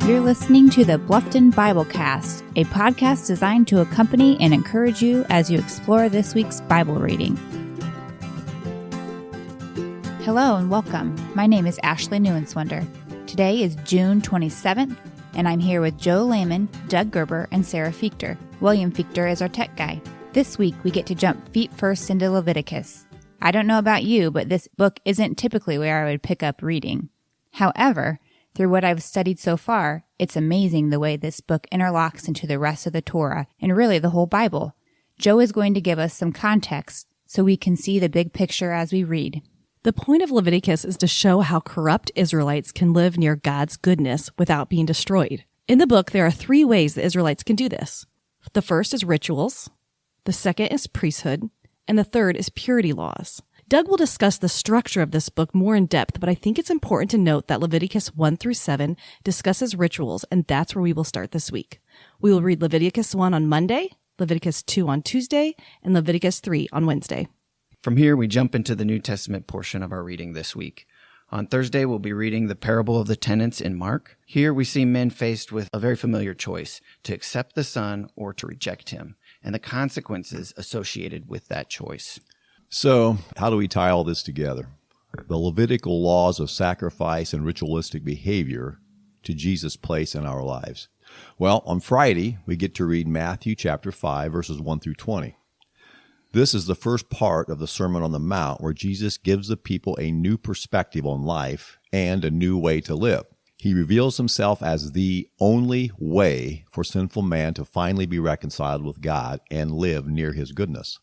You're listening to the Bluffton Biblecast, a podcast designed to accompany and encourage you as you explore this week's Bible reading. Hello and welcome. My name is Ashley Neuenswender. Today is June 27th, and I'm here with Joe Lehman, Doug Gerber, and Sarah Fichter. William Fichter is our tech guy. This week, we get to jump feet first into Leviticus. I don't know about you, but this book isn't typically where I would pick up reading. However, through what I've studied so far, it's amazing the way this book interlocks into the rest of the Torah and really the whole Bible. Joe is going to give us some context so we can see the big picture as we read. The point of Leviticus is to show how corrupt Israelites can live near God's goodness without being destroyed. In the book, there are 3 ways the Israelites can do this. The first is rituals, the second is priesthood, and the third is purity laws. Doug will discuss the structure of this book more in depth, but I think it's important to note that Leviticus 1 through 7 discusses rituals, and that's where we will start this week. We will read Leviticus 1 on Monday, Leviticus 2 on Tuesday, and Leviticus 3 on Wednesday. From here, we jump into the New Testament portion of our reading this week. On Thursday, we'll be reading the parable of the tenants in Mark. Here, we see men faced with a very familiar choice, to accept the Son or to reject him, and the consequences associated with that choice. So, how do we tie all this together? The Levitical laws of sacrifice and ritualistic behavior to Jesus' place in our lives. Well, on Friday, we get to read Matthew chapter 5, verses 1 through 20. This is the first part of the Sermon on the Mount, where Jesus gives the people a new perspective on life and a new way to live. He reveals himself as the only way for sinful man to finally be reconciled with God and live near his goodness.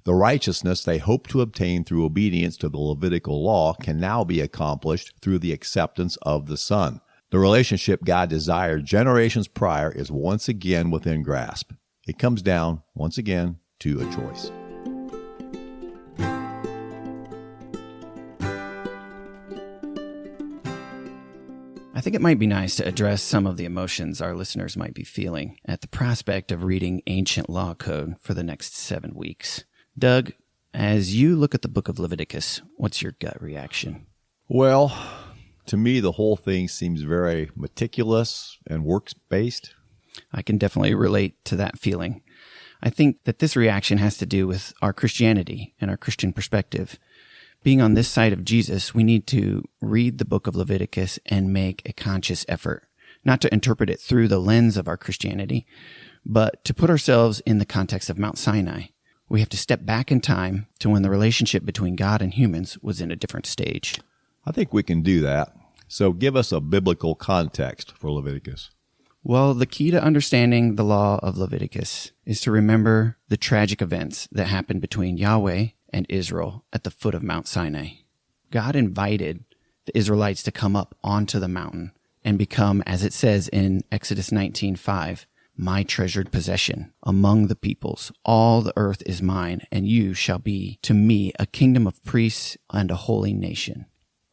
The righteousness they hope to obtain through obedience to the Levitical law can now be accomplished through the acceptance of the Son. The relationship God desired generations prior is once again within grasp. It comes down, once again, to a choice. I think it might be nice to address some of the emotions our listeners might be feeling at the prospect of reading ancient law code for the next 7 weeks. Doug, as you look at the book of Leviticus, what's your gut reaction? Well, to me, the whole thing seems very meticulous and works-based. I can definitely relate to that feeling. I think that this reaction has to do with our Christianity and our Christian perspective. Being on this side of Jesus, we need to read the book of Leviticus and make a conscious effort, not to interpret it through the lens of our Christianity, but to put ourselves in the context of Mount Sinai. We have to step back in time to when the relationship between God and humans was in a different stage. I think we can do that. So give us a biblical context for Leviticus. Well, the key to understanding the law of Leviticus is to remember the tragic events that happened between Yahweh and Israel at the foot of Mount Sinai. God invited the Israelites to come up onto the mountain and become, as it says in Exodus 19:5, my treasured possession among the peoples. All the earth is mine, and you shall be to me a kingdom of priests and a holy nation.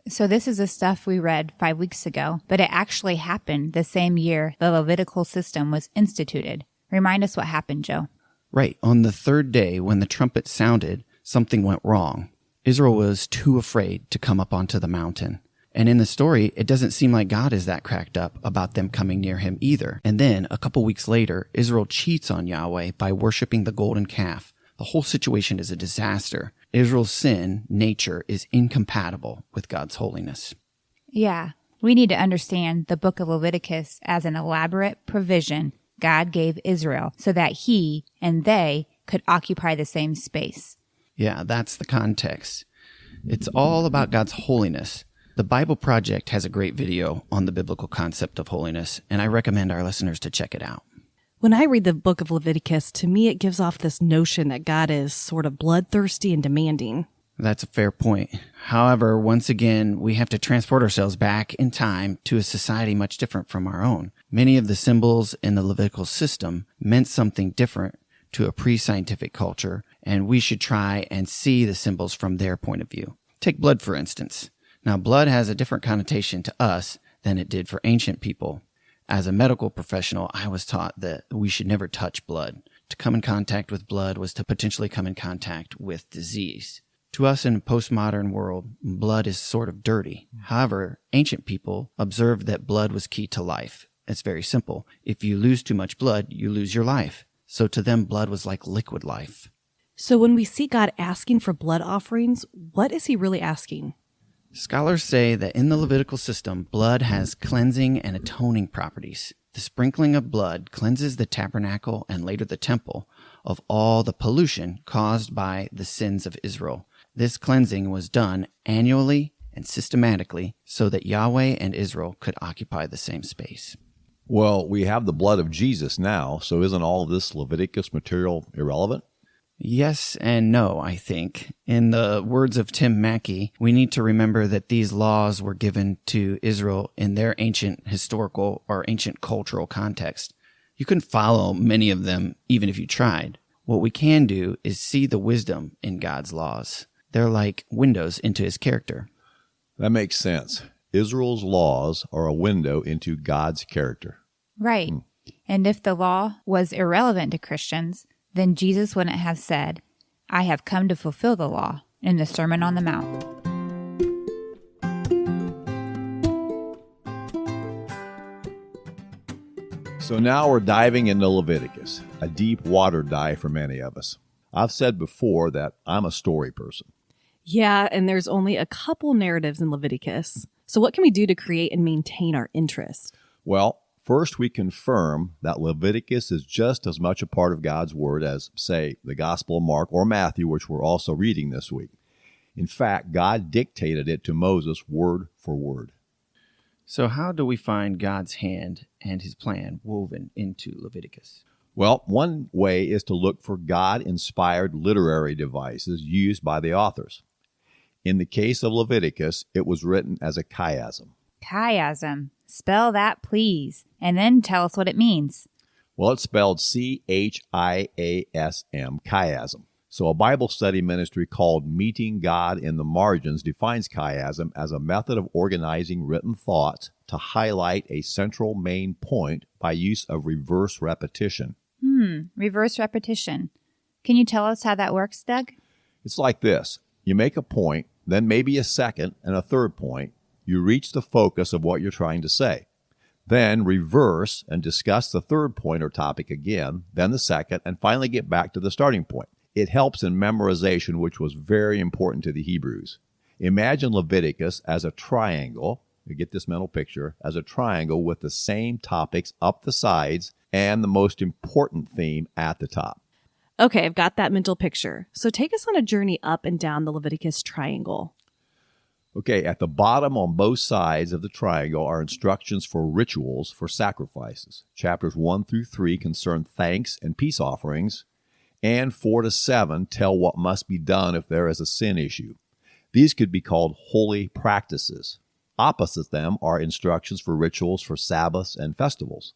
So this is the stuff we read 5 weeks ago, but it actually happened the same year the Levitical system was instituted. Remind us what happened, Joe. Right. On the 3rd day, when the trumpet sounded, something went wrong. Israel was too afraid to come up onto the mountain. And in the story, it doesn't seem like God is that cracked up about them coming near him either. And then, a couple weeks later, Israel cheats on Yahweh by worshiping the golden calf. The whole situation is a disaster. Israel's sin, nature, is incompatible with God's holiness. Yeah, we need to understand the book of Leviticus as an elaborate provision God gave Israel so that he and they could occupy the same space. Yeah, that's the context. It's all about God's holiness. The Bible Project has a great video on the biblical concept of holiness, and I recommend our listeners to check it out. When I read the book of Leviticus, to me it gives off this notion that God is sort of bloodthirsty and demanding. That's a fair point. However, once again, we have to transport ourselves back in time to a society much different from our own. Many of the symbols in the Levitical system meant something different to a pre-scientific culture, and we should try and see the symbols from their point of view. Take blood, for instance. Now, blood has a different connotation to us than it did for ancient people. As a medical professional, I was taught that we should never touch blood. To come in contact with blood was to potentially come in contact with disease. To us in a postmodern world, blood is sort of dirty. However, ancient people observed that blood was key to life. It's very simple. If you lose too much blood, you lose your life. So to them, blood was like liquid life. So when we see God asking for blood offerings, what is he really asking? Scholars say that in the Levitical system, blood has cleansing and atoning properties. The sprinkling of blood cleanses the tabernacle and later the temple of all the pollution caused by the sins of Israel. This cleansing was done annually and systematically so that Yahweh and Israel could occupy the same space. Well, we have the blood of Jesus now, so isn't all of this Leviticus material irrelevant? Yes and no, I think. In the words of Tim Mackey, we need to remember that these laws were given to Israel in their ancient historical or ancient cultural context. You couldn't follow many of them even if you tried. What we can do is see the wisdom in God's laws. They're like windows into his character. That makes sense. Israel's laws are a window into God's character. Right. And if the law was irrelevant to Christians, then Jesus wouldn't have said, "I have come to fulfill the law," in the Sermon on the Mount. So now we're diving into Leviticus, a deep water dive for many of us. I've said before that I'm a story person. Yeah, and there's only a couple narratives in Leviticus. So what can we do to create and maintain our interest? Well, first we confirm that Leviticus is just as much a part of God's Word as, say, the Gospel of Mark or Matthew, which we're also reading this week. In fact, God dictated it to Moses word for word. So how do we find God's hand and his plan woven into Leviticus? Well, one way is to look for God-inspired literary devices used by the authors. In the case of Leviticus, it was written as a chiasm. Chiasm. Spell that, please, and then tell us what it means. Well, it's spelled C-H-I-A-S-M, chiasm. So a Bible study ministry called Meeting God in the Margins defines chiasm as a method of organizing written thoughts to highlight a central main point by use of reverse repetition. Reverse repetition. Can you tell us how that works, Doug? It's like this. You make a point, then maybe a second and a third point. You reach the focus of what you're trying to say. Then reverse and discuss the third point or topic again, then the second, and finally get back to the starting point. It helps in memorization, which was very important to the Hebrews. Imagine Leviticus as a triangle. You get this mental picture as a triangle with the same topics up the sides and the most important theme at the top. Okay, I've got that mental picture. So take us on a journey up and down the Leviticus triangle. Okay, at the bottom on both sides of the triangle are instructions for rituals for sacrifices. Chapters 1 through 3 concern thanks and peace offerings, and 4 to 7 tell what must be done if there is a sin issue. These could be called holy practices. Opposite them are instructions for rituals for Sabbaths and festivals.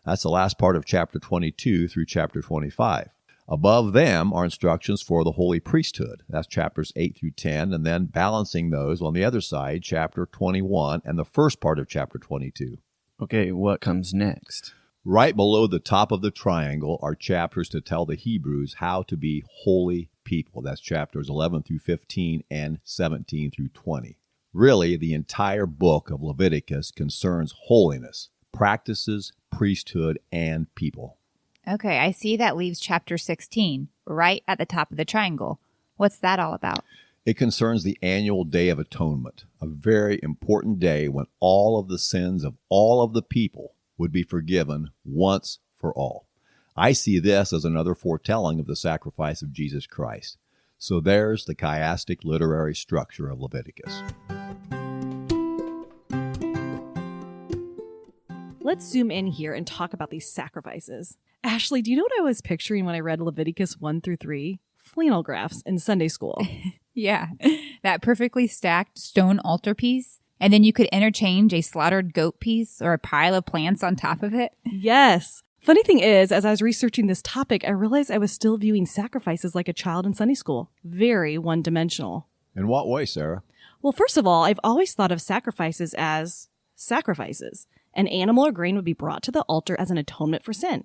That's the last part of chapter 22 through chapter 25. Above them are instructions for the holy priesthood. That's chapters 8 through 10, and then balancing those on the other side, chapter 21 and the first part of chapter 22. Okay, what comes next? Right below the top of the triangle are chapters to tell the Hebrews how to be holy people. That's chapters 11 through 15 and 17 through 20. Really, the entire book of Leviticus concerns holiness, practices, priesthood, and people. Okay, I see that leaves chapter 16, right at the top of the triangle. What's that all about? It concerns the annual Day of Atonement, a very important day when all of the sins of all of the people would be forgiven once for all. I see this as another foretelling of the sacrifice of Jesus Christ. So there's the chiastic literary structure of Leviticus. Let's zoom in here and talk about these sacrifices. Ashley, do you know what I was picturing when I read Leviticus 1 through 3? Flannel graphs in Sunday school. Yeah, that perfectly stacked stone altarpiece. And then you could interchange a slaughtered goat piece or a pile of plants on top of it. Yes. Funny thing is, as I was researching this topic, I realized I was still viewing sacrifices like a child in Sunday school. Very one-dimensional. In what way, Sarah? Well, first of all, I've always thought of sacrifices as sacrifices. An animal or grain would be brought to the altar as an atonement for sin.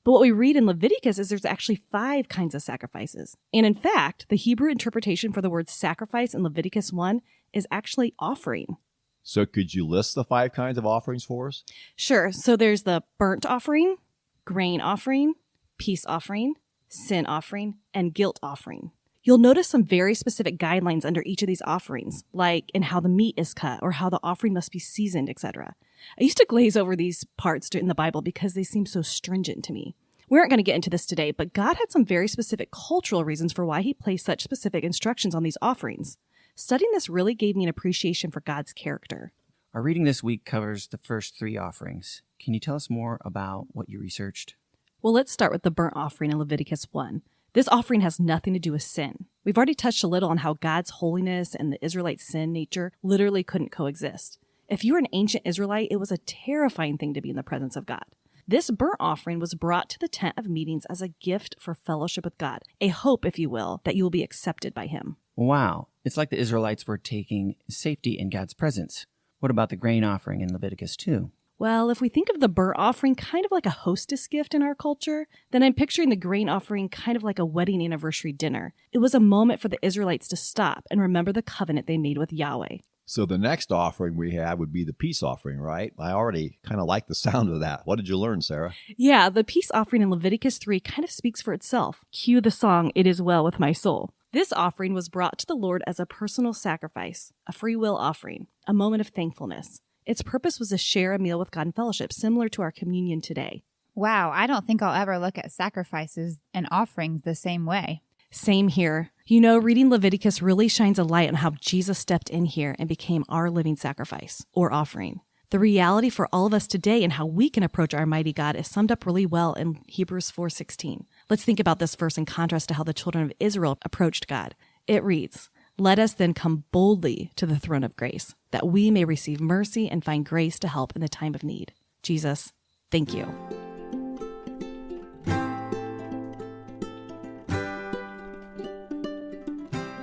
But what we read in Leviticus is there's actually 5 kinds of sacrifices. And in fact, the Hebrew interpretation for the word sacrifice in Leviticus 1 is actually offering. So could you list the 5 kinds of offerings for us? Sure. So there's the burnt offering, grain offering, peace offering, sin offering, and guilt offering. You'll notice some very specific guidelines under each of these offerings, like in how the meat is cut or how the offering must be seasoned, etc. I used to glaze over these parts in the Bible because they seem so stringent to me. We aren't going to get into this today, but God had some very specific cultural reasons for why he placed such specific instructions on these offerings. Studying this really gave me an appreciation for God's character. Our reading this week covers the first 3 offerings. Can you tell us more about what you researched? Well, let's start with the burnt offering in Leviticus 1. This offering has nothing to do with sin. We've already touched a little on how God's holiness and the Israelite sin nature literally couldn't coexist. If you were an ancient Israelite, it was a terrifying thing to be in the presence of God. This burnt offering was brought to the tent of meetings as a gift for fellowship with God, a hope, if you will, that you will be accepted by him. Wow, it's like the Israelites were taking safety in God's presence. What about the grain offering in Leviticus 2? Well, if we think of the burnt offering kind of like a hostess gift in our culture, then I'm picturing the grain offering kind of like a wedding anniversary dinner. It was a moment for the Israelites to stop and remember the covenant they made with Yahweh. So the next offering we have would be the peace offering, right? I already kind of like the sound of that. What did you learn, Sarah? Yeah, the peace offering in Leviticus 3 kind of speaks for itself. Cue the song, "It Is Well With My Soul." This offering was brought to the Lord as a personal sacrifice, a free will offering, a moment of thankfulness. Its purpose was to share a meal with God in fellowship, similar to our communion today. Wow, I don't think I'll ever look at sacrifices and offerings the same way. Same here. You know, reading Leviticus really shines a light on how Jesus stepped in here and became our living sacrifice, or offering. The reality for all of us today and how we can approach our mighty God is summed up really well in Hebrews 4:16. Let's think about this verse in contrast to how the children of Israel approached God. It reads, "Let us then come boldly to the throne of grace, that we may receive mercy and find grace to help in the time of need." Jesus, thank you.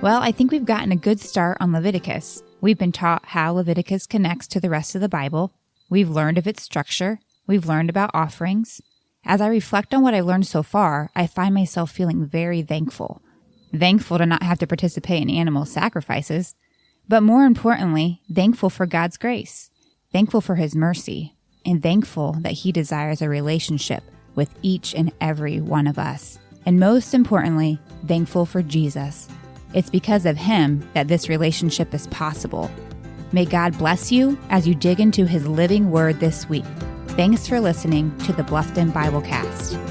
Well, I think we've gotten a good start on Leviticus. We've been taught how Leviticus connects to the rest of the Bible. We've learned of its structure. We've learned about offerings. As I reflect on what I've learned so far, I find myself feeling very thankful. Thankful to not have to participate in animal sacrifices, but more importantly, thankful for God's grace, thankful for his mercy, and thankful that he desires a relationship with each and every one of us. And most importantly, thankful for Jesus. It's because of him that this relationship is possible. May God bless you as you dig into his living word this week. Thanks for listening to the Bluffton Biblecast.